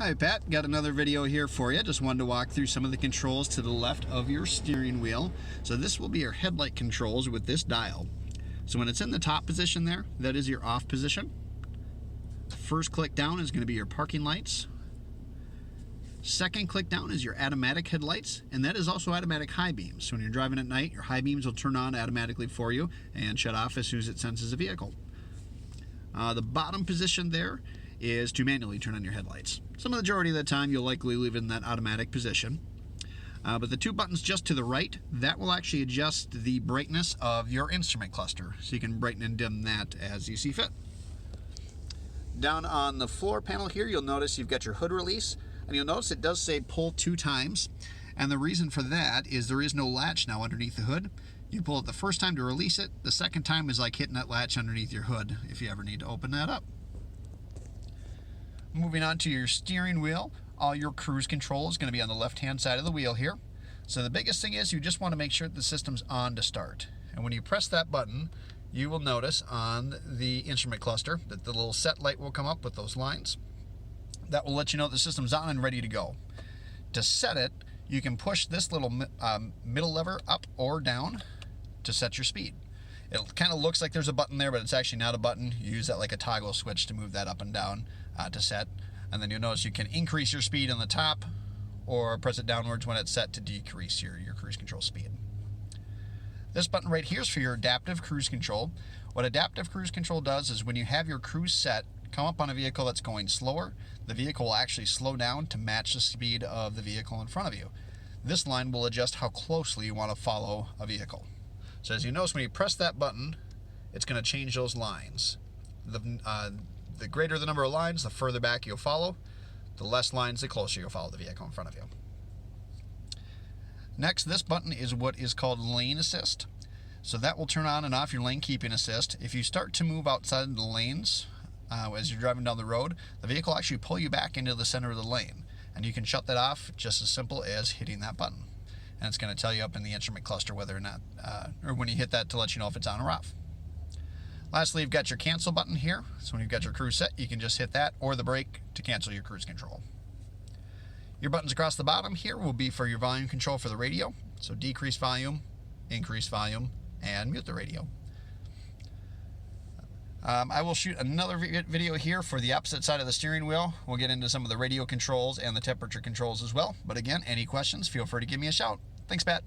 Hi Pat, got another video here for you. Just wanted to walk through some of the controls to the left of your steering wheel. So this will be your headlight controls with this dial. So when it's in the top position there, that is your off position. First click down is going to be your parking lights. Second click down is your automatic headlights, and that is also automatic high beams. So when you're driving at night, your high beams will turn on automatically for you and shut off as soon as it senses a vehicle. The bottom position there is to manually turn on your headlights. Some of the majority of the time you'll likely leave it in that automatic position. But the two buttons just to the right, that will actually adjust the brightness of your instrument cluster. So you can brighten and dim that as you see fit. Down on the floor panel here, you'll notice you've got your hood release. And you'll notice it does say pull 2 times. And the reason for that is there is no latch now underneath the hood. You pull it the first time to release it. The second time is like hitting that latch underneath your hood if you ever need to open that up. Moving on to your steering wheel, all your cruise control is going to be on the left-hand side of the wheel here. So the biggest thing is you just want to make sure the system's on to start. And when you press that button, you will notice on the instrument cluster that the little set light will come up with those lines. That will let you know the system's on and ready to go. To set it, you can push this little middle lever up or down to set your speed. It kind of looks like there's a button there, but it's actually not a button. You use that like a toggle switch to move that up and down to set. And then you'll notice you can increase your speed on the top or press it downwards when it's set to decrease your cruise control speed. This button right here is for your adaptive cruise control. What adaptive cruise control does is when you have your cruise set come up on a vehicle that's going slower, the vehicle will actually slow down to match the speed of the vehicle in front of you. This line will adjust how closely you want to follow a vehicle. So as you notice, when you press that button, it's going to change those lines. The greater the number of lines, the further back you'll follow. The less lines, the closer you'll follow the vehicle in front of you. Next, this button is what is called lane assist. So that will turn on and off your lane keeping assist. If you start to move outside the lanes as you're driving down the road, the vehicle will actually pull you back into the center of the lane. And you can shut that off just as simple as hitting that button. And it's going to tell you up in the instrument cluster whether or not, or when you hit that to let you know if it's on or off. Lastly, you've got your cancel button here. So when you've got your cruise set, you can just hit that or the brake to cancel your cruise control. Your buttons across the bottom here will be for your volume control for the radio. So decrease volume, increase volume, and mute the radio. I will shoot another video here for the opposite side of the steering wheel. We'll get into some of the radio controls and the temperature controls as well. But again, any questions, feel free to give me a shout. Thanks, Pat.